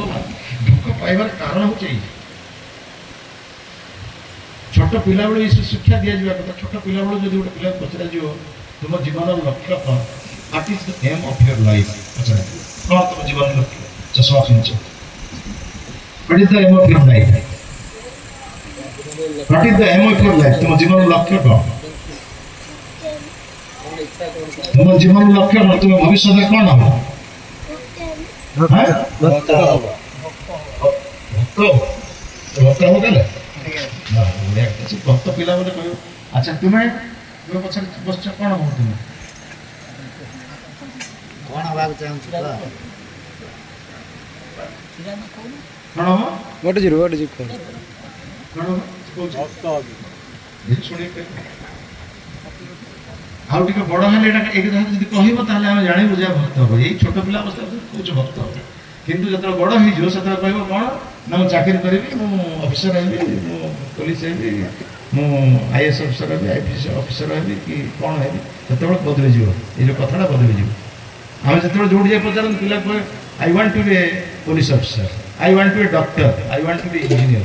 ଭଗବାନ ଦୁଃଖ ପାଇବାର କାରଣ ହଉଛି ଏଇ। ଛୋଟ ପିଲାବେଳୁ ଏଇ ଶିକ୍ଷା ଦିଆଯିବା କଥା। ଛୋଟ ପିଲାବେଳୁ ଯଦି ଗୋଟେ ପିଲାକୁ ପଚରାଯିବ ତୁମ ଜୀବନର ଲକ୍ଷ୍ୟ କ'ଣ, what is the aim of your life, ପଚରାଯିବ କ'ଣ ତୁମ ଜୀବନର ଲକ୍ଷ୍ୟ, ଚଷମା ପିନ୍ଧିଛ, what is the aim of your life, what is the aim of your life, ତୁମ ଜୀବନର ଲକ୍ଷ୍ୟ କ'ଣ, ତୁମ ଜୀବନର ଲକ୍ଷ୍ୟ କ'ଣ, ତୁମ ଭବିଷ୍ୟତରେ କ'ଣ ହବ, ଭକ୍ତ ହବ ତାହେଲେ ଭକ୍ତ ପିଲା ବୋଲେ କହିବ। ଆଚ୍ଛା ତୁମେ ପଛରେ ବସିଛ କ'ଣ ହବ, ତୁମେ କଣ ହବାକୁ ଚାହୁଁଛୁ କ'ଣ ହବ, ଗୋଟେ ଜିରୋ କ'ଣ ହବ ଶୁଣିବେ। ଆଉ ଟିକେ ବଡ଼ ହେଲେ ଏଇଟା ଏଇ କଥା ଯଦି କହିବ ତାହେଲେ ଆମେ ଜାଣିବୁ ଯେ ଭକ୍ତ ହବ। ଏଇ ଛୋଟ ପିଲା ଅବସ୍ଥାରେ କହୁଛୁ ଭକ୍ତ ହବ, କିନ୍ତୁ ଯେତେବେଳେ ବଡ଼ ହେଇଯିବ ସେତେବେଳେ କହିବ କ'ଣ ନା ମୁଁ ଚାକିରି କରିବି, ମୁଁ ଅଫିସର ହେବି, ମୁଁ ପୋଲିସ ହେବି, ମୁଁ IAS ଅଫିସର ହେବି, IPS ଅଫିସର ହେବି କି କ'ଣ ହେବି, ସେତେବେଳେ ବଦଳିଯିବ। ଏଇ ଯେଉଁ କଥାଟା ବଦଳିଯିବ। ଆମେ ଯେତେବେଳେ ଯୋଉଠି ଯାଇ ପଚାରନ୍ତୁ ପିଲା କହେ I want to B A police officer, I want to B A doctor, I want to B engineer,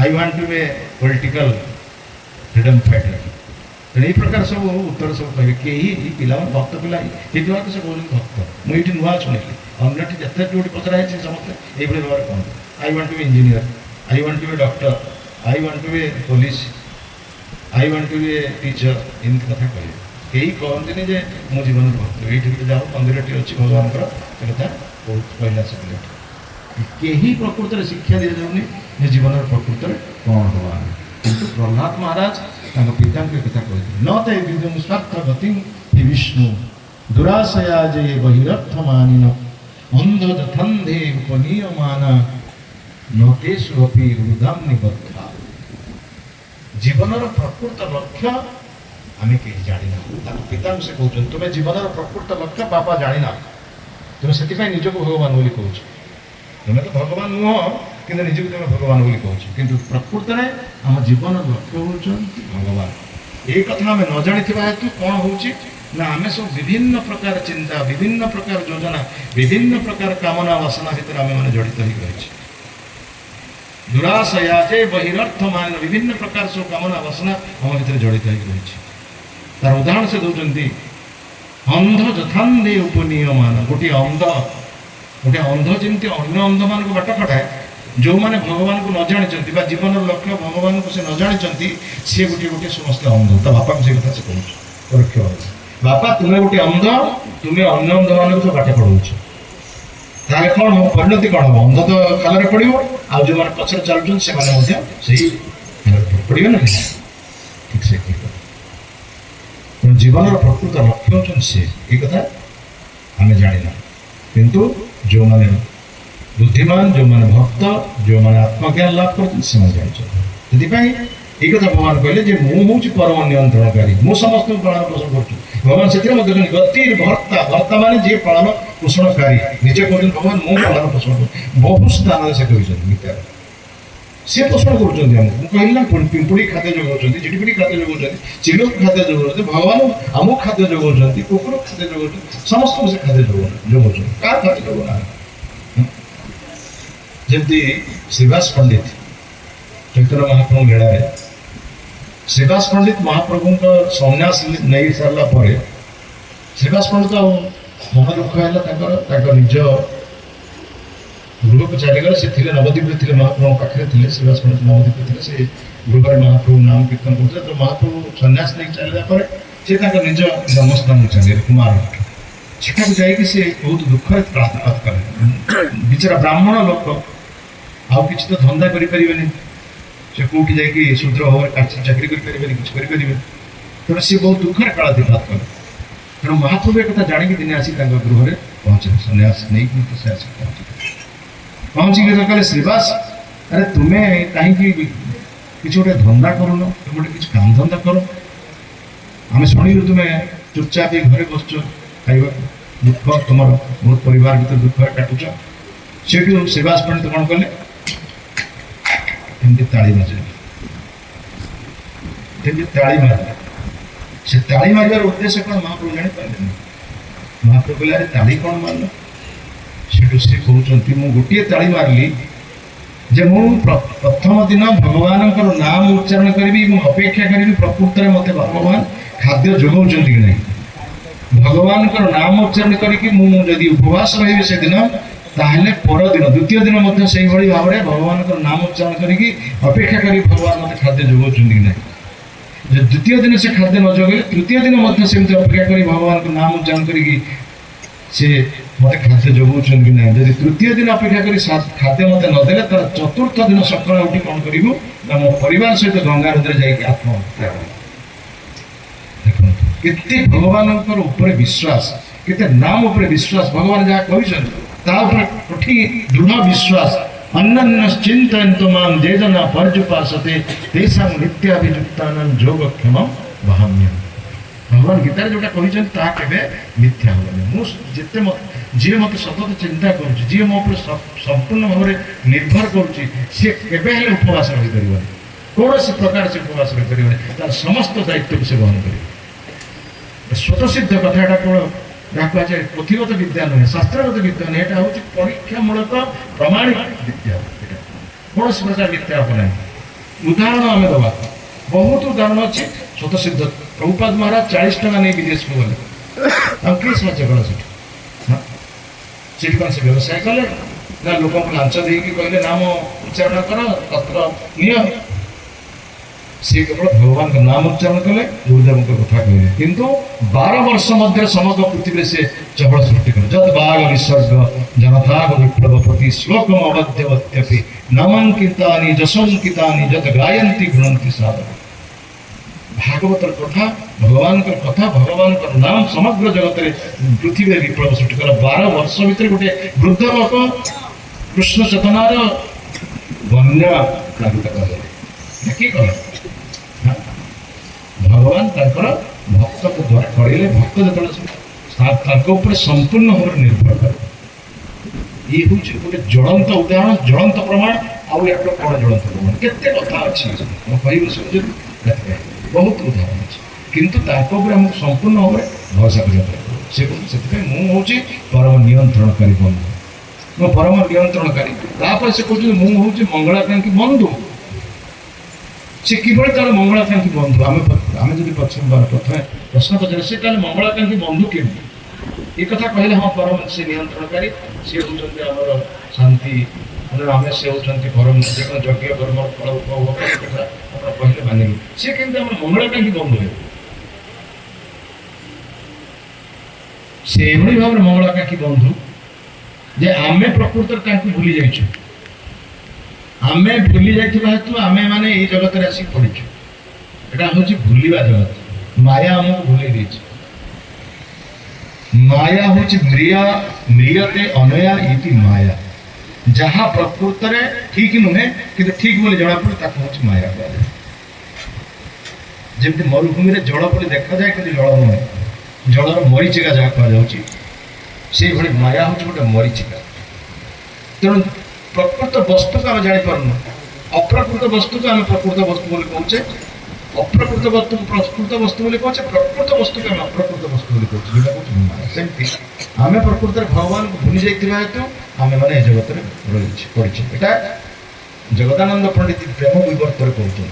I want to B A political freedom fighter. ତେଣୁ ଏଇ ପ୍ରକାର ସବୁ ଉତ୍ତର ସବୁ କହିବେ। କେହି ଏଇ ପିଲାମାନେ ଭକ୍ତ ପିଲା ହେଇଥିବା ସେ କହୁଛନ୍ତି ଭକ୍ତ। ମୁଁ ଏଇଠି ନୂଆ ଶୁଣିଲି, ଅନ୍ୟଠି ଯେତେ ଯୋଉଠି ପଚରା ହେଇଛି ସମସ୍ତେ ଏଇଭଳି ଭାବରେ କୁହନ୍ତି I want to B engineer, I want to B doctor, I want to B police, I want to B teacher, ଏମିତି କଥା କହିବେ। କେହି କହନ୍ତିନି ଯେ ମୋ ଜୀବନର ଭକ୍ତ। ଏଇଠିକି ଯାଉ ମନ୍ଦିରଟି ଅଛି ଭଗବାନଙ୍କର, ସେ କଥା ବହୁତ କହିଲା ସେ ପିଲାଟି। କେହି ପ୍ରକୃତରେ ଶିକ୍ଷା ଦିଆଯାଉନି ଯେ ଜୀବନର ପ୍ରକୃତରେ କ'ଣ ହେବା ଆମେ। କିନ୍ତୁ ପ୍ରହ୍ଲାଦ ମହାରାଜ ତାଙ୍କ ପିତାଙ୍କୁ ଏ କଥା କହିଥିଲେ, ନ ତେ ବିଦୁଂ ସ୍ୱାର୍ଥ ଗତିଂ ହି ବିଷ୍ଣୁ ଦୁରାଶୟା ଯେ ବହିରର୍ଥ ମାନିନ ଅନ୍ଧ ଯଥନ୍ଧେ ଉପନୀୟମାନ ନୋତେଷୁ ଅପି ହୃଦାମ୍ ନିବଦ୍ଧା। ଜୀବନର ପ୍ରକୃତ ଲକ୍ଷ୍ୟ ଆମେ କେହି ଜାଣିନାହୁଁ। ତାଙ୍କ ପିତାଙ୍କୁ ସେ କହୁଛନ୍ତି ତୁମେ ଜୀବନର ପ୍ରକୃତ ଲକ୍ଷ୍ୟ ବାପା ଜାଣିନା, ତୁମେ ସେଥିପାଇଁ ନିଜକୁ ଭଗବାନ ବୋଲି କହୁଛ। ତୁମେ ତ ଭଗବାନ ନୁହଁ, କିନ୍ତୁ ନିଜକୁ ତୁମେ ଭଗବାନ ବୋଲି କହୁଛ। କିନ୍ତୁ ପ୍ରକୃତରେ ଆମ ଜୀବନର ଲକ୍ଷ୍ୟ ହେଉଛନ୍ତି ଭଗବାନ। এই কথা আমি ন জাଣିଥିବା ହେତୁ କ'ଣ ହେଉଛି ନା ଆମେ ସବୁ ବିଭିନ୍ନ ପ୍ରକାର ଚିନ୍ତା, ବିଭିନ୍ନ ପ୍ରକାର ଯୋଜନା, ବିଭିନ୍ନ ପ୍ରକାର କାମନା ବାସନା ଭିତରେ ଆମେମାନେ ଜଡ଼ିତ ହେଇକି ରହିଛେ। ଦୁରାଶୟା ଯେ ବହିରର୍ଥ ମାନ, ବିଭିନ୍ନ ପ୍ରକାର ସବୁ କାମନା ବାସନା ଆମ ଭିତରେ ଜଡ଼ିତ ହେଇକି ରହିଛି। ତାର ଉଦାହରଣ ସେ ଦେଉଛନ୍ତି ଅନ୍ଧ ଯଥାନ୍ଧେ ଉପନୀୟମାନ। ଗୋଟିଏ ଅନ୍ଧ ଯେମିତି ଅନ୍ୟ ଅନ୍ଧମାନଙ୍କୁ ବାଟ କଟାଏ, ଯେଉଁମାନେ ଭଗବାନଙ୍କୁ ନ ଜାଣିଛନ୍ତି ବା ଜୀବନର ଲକ୍ଷ୍ୟ ଭଗବାନଙ୍କୁ ସେ ନ ଜାଣିଛନ୍ତି, ସିଏ ଗୋଟିଏ ସମସ୍ତେ ଅନ୍ଧ। ତା ବାପାଙ୍କୁ ସେ କଥା ସେ କହୁଛି ପରୋକ୍ଷ ଭାବରେ, ବାପା ତୁମେ ଗୋଟେ ଅନ୍ଧ, ତୁମେ ଅନ୍ୟ ଅନ୍ଧମାନଙ୍କୁ ସବୁ ବାଟ ପଢ଼ଉଛ। ତାହେଲେ କ'ଣ ହବ, ପରିଣତି କ'ଣ ହବ? ଅନ୍ଧ ତ ଖାଲରେ ପଡ଼ିବ, ଆଉ ଯେଉଁମାନେ ପଛରେ ଚାଲୁଛନ୍ତି ସେମାନେ ମଧ୍ୟ ସେଇ ଖାଲରେ ପଡ଼ିବେ ନା। ଠିକ୍ ସେ ଠିକ୍ କଥା। ତେଣୁ ଜୀବନର ପ୍ରକୃତ ଲକ୍ଷ୍ୟ ହେଉଛନ୍ତି ସେ। এই କଥା ଆମେ ଜାଣିନା, କିନ୍ତୁ ଯେଉଁମାନେ ବୁଦ୍ଧିମାନ, ଯେଉଁମାନେ ଭକ୍ତ, ଯେଉଁମାନେ ଆତ୍ମଜ୍ଞାନ ଲାଭ କରୁଛନ୍ତି ସେମାନେ ଜାଣିଛନ୍ତି। ସେଥିପାଇଁ এই କଥା ଭଗବାନ କହିଲେ ଯେ ମୁଁ ହେଉଛି ପରମ ନିୟନ୍ତ୍ରଣକାରୀ, ମୁଁ ସମସ୍ତଙ୍କୁ ପାଳନ ପୋଷଣ କରୁଛି। ଭଗବାନ ସେଥିରେ ମଧ୍ୟ ଗତିର ଭର୍ତ୍ତା, ଭର୍ତ୍ତା ମାନେ ଯିଏ ପାଳନ ପୋଷଣକାରୀ। ନିଜେ କହୁଛନ୍ତି ଭଗବାନ ମୁଁ ପାଳନ ପୋଷଣ କରୁଛି। ବହୁ ସ୍ଥାନରେ ସେ କହିଛନ୍ତି ଗୀତାରେ ସିଏ ପୋଷଣ କରୁଛନ୍ତି ଆମକୁ। ମୁଁ କହିଲି ନା ପିମ୍ପୁଡ଼ି ଖାଦ୍ୟ ଯୋଗାଉଛନ୍ତି, ଝିଟିପିଟି ଖାଦ୍ୟ ଯୋଗାଉଛନ୍ତି, ଚିଲକୁ ଖାଦ୍ୟ ଯୋଗାଉଛନ୍ତି, ଭଗବାନ ଆମକୁ ଖାଦ୍ୟ ଯୋଗାଉଛନ୍ତି, କୁକୁର ଖାଦ୍ୟ ଯୋଗାଉଛନ୍ତି, ସମସ୍ତଙ୍କୁ ସେ ଖାଦ୍ୟ ଯୋଗାଉଛନ୍ତି। କାହାର ଖାଦ୍ୟ ଯୋଗାଉନାହାନ୍ତି? ଯେମିତି ଶ୍ରୀବାସ ପଣ୍ଡିତ ଚୈତନ୍ୟ ମହାପ୍ରଭୁ ଲୀଳାରେ, ଶ୍ରୀବାସ ପଣ୍ଡିତ ମହାପ୍ରଭୁଙ୍କ ସନ୍ନ୍ୟାସ ନେଇ ସାରିଲା ପରେ ଶ୍ରୀବାସ ପଣ୍ଡିତ ଆଉ ମନ ଦୁଃଖ ହେଲା ତାଙ୍କର, ତାଙ୍କ ନିଜ ଗୃହକୁ ଚାଲିଗଲେ। ସେ ଥିଲେ ନବଦ୍ୱୀପରେ ଥିଲେ, ମହାପ୍ରଭୁଙ୍କ ପାଖରେ ଥିଲେ। ଶ୍ରୀବାସ ପଣ୍ଡିତ ନବଦ୍ୱୀପରେ ଥିଲେ, ସେ ଗୃହରେ ମହାପ୍ରଭୁ ନାମ କୀର୍ତ୍ତନ କରୁଥିଲେ। ତ ମହାପ୍ରଭୁ ସନ୍ନ୍ୟାସ ନେଇକି ଚାଲିଲା ପରେ ସେ ତାଙ୍କ ନିଜ ଜନ୍ମସ୍ଥାନକୁ ଚାଲିଲେ କୁମାର। ସେଠାକୁ ଯାଇକି ସେ ବହୁତ ଦୁଃଖରେ ପ୍ରାର୍ଥନା କଲେ। ବିଚାରା ବ୍ରାହ୍ମଣ ଲୋକ, ଆଉ କିଛି ତ ଧନ୍ଦା କରିପାରିବେନି, ସେ କେଉଁଠି ଯାଇକି ଶୂଦ୍ର ଭାବରେ ଚାକିରି କରିପାରିବେନି, କିଛି କରିପାରିବେନି। ତେଣୁ ସେ ବହୁତ ଦୁଃଖରେ କାଳାତିପାତ କଲେ। ତେଣୁ ମହାପ୍ରଭୁ ଏ କଥା ଜାଣିକି ଦିନେ ଆସି ତାଙ୍କ ଗୃହରେ ପହଞ୍ଚିଲେ। ସନ୍ନ୍ୟାସ ନେଇକି ସେ ଆସି ପହଞ୍ଚିକି କହିଲେ ଶ୍ରୀବାସ, ଆରେ ତୁମେ କାହିଁକି କିଛି ଗୋଟେ ଧନ୍ଦା କରୁନ, ତୁମେ ଗୋଟେ କିଛି କାମ ଧନ୍ଦା କର। ଆମେ ଶୁଣିଲୁ ତୁମେ ଚୁପଚାପ ଘରେ ବସୁଛ ଖାଇବାକୁ, ଦୁଃଖ ତୁମର ବହୁତ ପରିବାର ଭିତରେ ଦୁଃଖରେ କାଟୁଛ। ସେଠୁ ଶ୍ରୀବାସ ପଣ୍ଡିତ କ'ଣ କଲେ, ଏମିତି ତାଳି ମାରିଲେ। ଏମିତି ତାଳି ମାରିଲେ। ସେ ତାଳି ମାରିବାର ଉଦ୍ଦେଶ୍ୟ କ'ଣ ମହାପ୍ରଭୁ ଜାଣିପାରିଲେନି। ମହାପ୍ରଭୁ କହିଲେ ଆରେ ତାଳି କ'ଣ ମାରିଲ? ସେଠୁ ସେଠୁ ସେ କହୁଛନ୍ତି ମୁଁ ଗୋଟିଏ ତାଳି ମାରିଲି ଯେ ମୁଁ ପ୍ରଥମ ଦିନ ଭଗବାନଙ୍କର ନାମ ଉଚ୍ଚାରଣ କରିବି ଏବଂ ଅପେକ୍ଷା କରିବି ପ୍ରକୃତରେ ମୋତେ ଭଗବାନ ଖାଦ୍ୟ ଯୋଗାଉଛନ୍ତି କି ନାହିଁ। ଭଗବାନଙ୍କର ନାମ ଉଚ୍ଚାରଣ କରିକି ମୁଁ ଯଦି ଉପବାସ ରହିବି ସେଦିନ, ତାହେଲେ ପରଦିନ ଦ୍ୱିତୀୟ ଦିନ ମଧ୍ୟ ସେଇଭଳି ଭାବରେ ଭଗବାନଙ୍କର ନାମ ଉଚ୍ଚାରଣ କରିକି ଅପେକ୍ଷା କରି ଭଗବାନ ମୋତେ ଖାଦ୍ୟ ଯୋଗାଉଛନ୍ତି କି ନାହିଁ। ଯେ ଦ୍ୱିତୀୟ ଦିନ ସେ ଖାଦ୍ୟ ନ ଯୋଗାଇଲେ ତୃତୀୟ ଦିନ ମଧ୍ୟ ସେମିତି ଅପେକ୍ଷା କରି ଭଗବାନଙ୍କ ନାମ ଉଚ୍ଚାରଣ କରିକି ସେ ମୋତେ ଖାଦ୍ୟ ଯୋଗାଉଛନ୍ତି କି ନାହିଁ। ଯଦି ତୃତୀୟ ଦିନ ଅପେକ୍ଷା କରି ଖାଦ୍ୟ ମୋତେ ନଦେଲେ, ତାର ଚତୁର୍ଥ ଦିନ ସକାଳେ ଉଠି କ'ଣ କରିବୁ ନା ମୋ ପରିବାର ସହିତ ଗଙ୍ଗା ନଦୀରେ ଯାଇକି ଆତ୍ମହତ୍ୟା କରିବୁ। ଦେଖନ୍ତୁ କେତେ ଭଗବାନଙ୍କର ଉପରେ ବିଶ୍ୱାସ, କେତେ ନାମ ଉପରେ ବିଶ୍ୱାସ, ଭଗବାନ ଯାହା କହିଛନ୍ତି ତା ଉପରେ କଠିନ ଦୃଢ଼ ବିଶ୍ୱାସ। ଅନ୍ୟାନ୍ୟ ଚିନ୍ତୟନ୍ତୁ ମାଂ ଯେ ଜନା ପର୍ଯ୍ୟୁପାସତେ ତେଷାଂ ନିତ୍ୟାଭିଯୁକ୍ତାନାଂ ଯୋଗକ୍ଷେମ ବହାମ୍ୟହମ୍। ଭଗବାନ ଗୀତାରେ ଯୋଉଟା କହିଛନ୍ତି ତାହା କେବେ ମିଥ୍ୟା ହେବନି। ମୁଁ ଯେତେ ଯିଏ ମୋତେ ସତତ ଚିନ୍ତା କରୁଛି, ଯିଏ ମୋ ଉପରେ ସମ୍ପୂର୍ଣ୍ଣ ଭାବରେ ନିର୍ଭର କରୁଛି, ସିଏ କେବେ ହେଲେ ଉପବାସ ରହିପାରିବନି। କୌଣସି ପ୍ରକାର ସେ ଉପବାସ ରହିପାରିବନି। ତାର ସମସ୍ତ ଦାୟିତ୍ୱକୁ ସେ ବହନ କରିବ। ସ୍ୱତଃସିଦ୍ଧ କଥା, ଏଟା କେବଳ ଯାହା କୁହାଯାଏ ପୋଥିଗତ ବିଦ୍ୟା ନୁହେଁ, ଶାସ୍ତ୍ରଗତ ବିଦ୍ୟା ନୁହେଁ, ଏଟା ହେଉଛି ପରୀକ୍ଷାମୂଳକ ପ୍ରମାଣିତ ବିଦ୍ୟା। ଏଟା କୌଣସି ପ୍ରକାର ମିଥ୍ୟା ହେବ ନାହିଁ। ଉଦାହରଣ ଆମେ ଦେବା, ବହୁତ ଉଦାହରଣ ଅଛି ସ୍ୱତଃସିଦ୍ଧ। ପ୍ରଭୁପାଦ ମହାରାଜ 40 ଟଙ୍କା ନେଇ ବିଦେଶକୁ ଗଲେ, ଆଉ କିଏ ସାହାଯ୍ୟ କଲା ସେଠି? ସେଠି କ'ଣ ସେ ବ୍ୟବସାୟ କଲେ ନା ଲୋକଙ୍କୁ ଲାଞ୍ଚ ଦେଇକି କହିଲେ ନାମ ଉଚ୍ଚାରଣ କର, ପତ୍ର ନିଅ? ସେ କେବଳ ଭଗବାନଙ୍କ ନାମ ଉଚ୍ଚାରଣ କଲେ, ଗୁରୁଦେବଙ୍କ କଥା କହିଲେ। କିନ୍ତୁ 12 ବର୍ଷ ମଧ୍ୟରେ ସମଗ୍ର ପୃଥିବୀରେ ସେ ଚହଳ ସୃଷ୍ଟି କଲେ। ଯଦ୍ ବାଗ ବିସର୍ଗ ଜନତାଗ ବିପ୍ଳବ ପ୍ରତି ଶ୍ଲୋକମ ଅବଧ୍ୟବତ୍ୟପି ନାମାଙ୍କିତାନି ଯଶଙ୍କିତାନି ଯଦ୍ ଗାୟନ୍ତି ଗୃଣନ୍ତି ସାଧକ। ଭାଗବତର କଥା, ଭଗବାନଙ୍କର କଥା, ଭଗବାନଙ୍କର ନାମ ସମଗ୍ର ଜଗତରେ ପୃଥିବୀରେ ବିପ୍ଳବ ସୃଷ୍ଟି କଲା। 12 ବର୍ଷ ଭିତରେ ଗୋଟେ ବୃଦ୍ଧ ଲୋକ କୃଷ୍ଣ ଚେତନାର ବନ୍ୟା ପ୍ଲାବିତ କଲେ। କିଏ କଲେ? ଭଗବାନ ତାଙ୍କର ଭକ୍ତଙ୍କ ଦ୍ୱାରା କରିଲେ। ଭକ୍ତ ଯେତେବେଳେ ତାଙ୍କ ଉପରେ ସମ୍ପୂର୍ଣ୍ଣ ଭାବରେ ନିର୍ଭର କରେ। ଇଏ ହେଉଛି ଗୋଟେ ଜ୍ୱଳନ୍ତ ଉଦାହରଣ, ଜ୍ୱଳନ୍ତ ପ୍ରମାଣ। ଆଉ ୟାର କ'ଣ ଜ୍ୱଳନ୍ତ ପ୍ରମାଣ? କେତେ କଥା ଅଛି ମୁଁ କହିବି, ଶୁଣୁଛନ୍ତି, ବହୁତ ଉଦାହରଣ ଅଛି। କିନ୍ତୁ ତାଙ୍କ ଉପରେ ଆମକୁ ସମ୍ପୂର୍ଣ୍ଣ ଭାବରେ ଭରସା କରିବାକୁ ପଡ଼ିବ। ସେ କହୁଛି ସେଥିପାଇଁ ମୁଁ ହେଉଛି ପରମ ନିୟନ୍ତ୍ରଣକାରୀ ବନ୍ଧୁ, ମୁଁ ପରମ ନିୟନ୍ତ୍ରଣକାରୀ। ତାପରେ ସେ କହୁଛନ୍ତି ମୁଁ ହେଉଛି ମଙ୍ଗଳାକାଂକ୍ଷୀ ବନ୍ଧୁ। ସେ କିଭଳି ତାର ମଙ୍ଗଳାକାଂକ୍ଷୀ ବନ୍ଧୁ? ଆମେ ଯଦି ପ୍ରଥମେ ପ୍ରଶ୍ନ ପଚାରେ ସେ ତାହେଲେ ମଙ୍ଗଳାକାଂକ୍ଷୀ ବନ୍ଧୁ କେମିତି? ଏ କଥା କହିଲେ ହଁ ପରମ ସେ ନିୟନ୍ତ୍ରଣକାରୀ, ସେ ହେଉଛନ୍ତି ଆମର ଶାନ୍ତି, ଆମେ ସେ ହେଉଛନ୍ତି ପରମ ଯଜ୍ଞ କର୍ମ ଫଳ ଉପଭୋଗ କଥା ଆପଣ କହିଲେ ମାନିବେ। ସେ କେମିତି ଆମର ମଙ୍ଗଳାକାଂକ୍ଷୀ ବନ୍ଧୁ ହେବେ? ସେ ଏଭଳି ଭାବରେ ମଙ୍ଗଳାକାଂକ୍ଷୀ ବନ୍ଧୁ ଯେ ଆମେ ପ୍ରକୃତରେ ତାଙ୍କୁ ଭୁଲି ଯାଇଛୁ। ଆମେ ଭୁଲି ଯାଇଥିବା ହେତୁ ଆମେ ମାନେ ଏଇ ଜଗତରେ ଆସିକି ପଡ଼ିଛୁ। ଏଟା ହେଉଛି ଭୁଲିବା ଜଗତ। ମାୟା ଆମକୁ ଭୁଲେଇ ଦେଇଛି। ମାୟା ହେଉଛି ମ୍ରିୟତେ ଅନୟା ଇତି ମାୟା। ଯାହା ପ୍ରକୃତରେ ଠିକ ନୁହେଁ କିନ୍ତୁ ଠିକ ବୋଲି ଜଣାପଡ଼େ ତାକୁ ହେଉଛି ମାୟା କୁହାଯାଏ। ଯେମିତି ମରୁଭୂମିରେ ଜଳ ବୋଲି ଦେଖାଯାଏ କିନ୍ତୁ ଜଳ ନୁହେଁ, ଜଳର ମରିଚିକା ଯାହା କୁହାଯାଉଛି, ସେଇଭଳି ମାୟା ହେଉଛି ଗୋଟେ ମରିଚିକା। ତେଣୁ ପ୍ରକୃତ ବସ୍ତୁକୁ ଆମେ ଜାଣିପାରୁନୁ, ଅପ୍ରକୃତ ବସ୍ତୁକୁ ଆମେ ପ୍ରକୃତ ବସ୍ତୁ ବୋଲି କହୁଛେ, ଅପ୍ରକୃତ ବସ୍ତୁକୁ ପ୍ରକୃତ ବସ୍ତୁ ବୋଲି କହୁଛେ, ପ୍ରକୃତ ବସ୍ତୁକୁ ଆମେ ଅପ୍ରକୃତ ବସ୍ତୁ ବୋଲି କହୁଛେ। ଯେଉଁଟା କହୁଛି ମାୟା। ସେମିତି ଆମେ ପ୍ରକୃତରେ ଭଗବାନଙ୍କୁ ଭୁଲି ଯାଇଥିବା ହେତୁ ଆମେମାନେ ଏ ଜଗତରେ ପଡ଼ିଛେ। ଏଟା ଜଗଦାନନ୍ଦ ପଣ୍ଡିତ ପ୍ରେମ ବିବର୍ତ୍ତରେ କହୁଛନ୍ତି।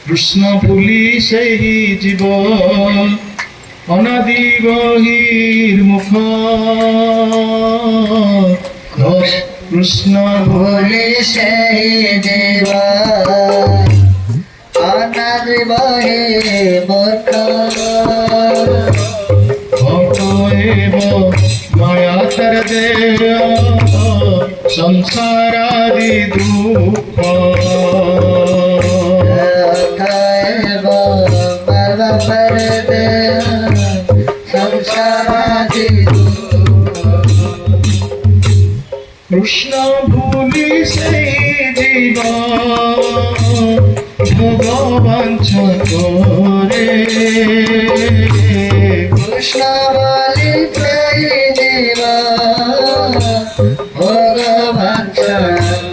କୃଷ୍ଣ ଭୁଲି ସେହି ଜୀବ ଅନାଦି ବହିର୍ମୁଖ, কৃষ্ণ ভুলি সেই জীব অনাদি বহি মূর্খ, অতএব মায়াতর দেয় সংসারাদি দুঃখ, অতএব মায়াতর দেয় সংসারাদি কৃষ্ণ ভুলি সেই জীব ভগবাঞ্ছ করে, কৃষ্ণ বলি সেই জীব ভগবান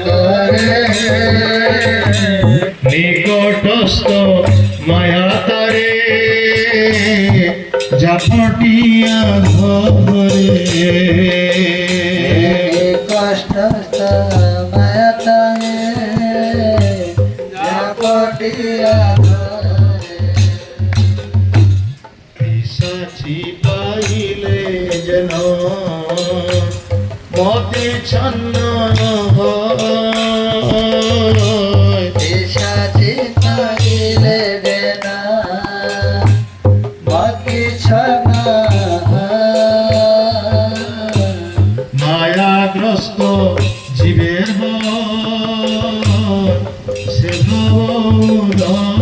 করে, নিকটস্থ মায়া তারে ঝাপটিয়া ধরে, মায়া তাহে জাপটিয়া ধরে পিসাচি পাইলে যেন মতে ছন্ন হয় পিশাচি পাইলে দেনা মতি ছনা মায়াগ্রস্ত জীবের হয় সে ভবদয়।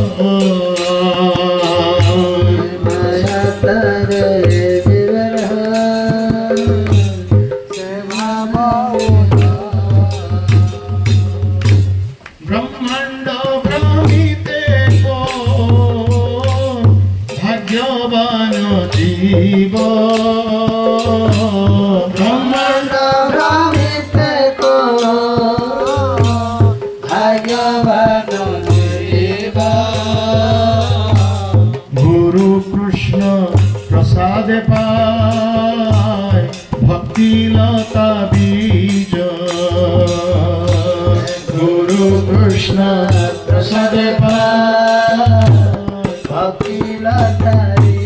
মায়া তারে জীবন সেবা ব্রহ্মাণ্ড ভ্রমিতে ভাগ্যবান জীব ব্রহ্মাণ্ড ভ্রমিতে কো ভাগ্যবান জীব গুরু কৃষ্ণ প্রসাদে পায় ভক্তিলতা বীজ গুরু কৃষ্ণ প্রসাদে পায় ভক্তিলতারি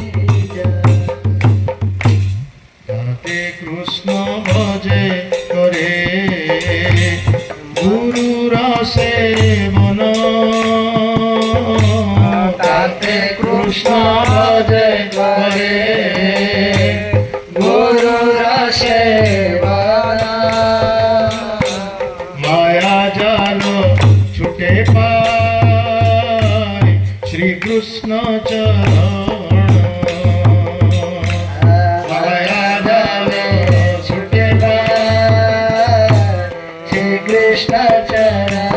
তাতে কৃষ্ণ ভজে করে গুরু রসে মন তাতে কৃষ্ণ ভজে করে গুরু রসে মায়া জাল ছুটে পায় শ্রীকৃষ্ণ চরণ মায়া জাল ছুটে পায় শ্রী কৃষ্ণ চরণ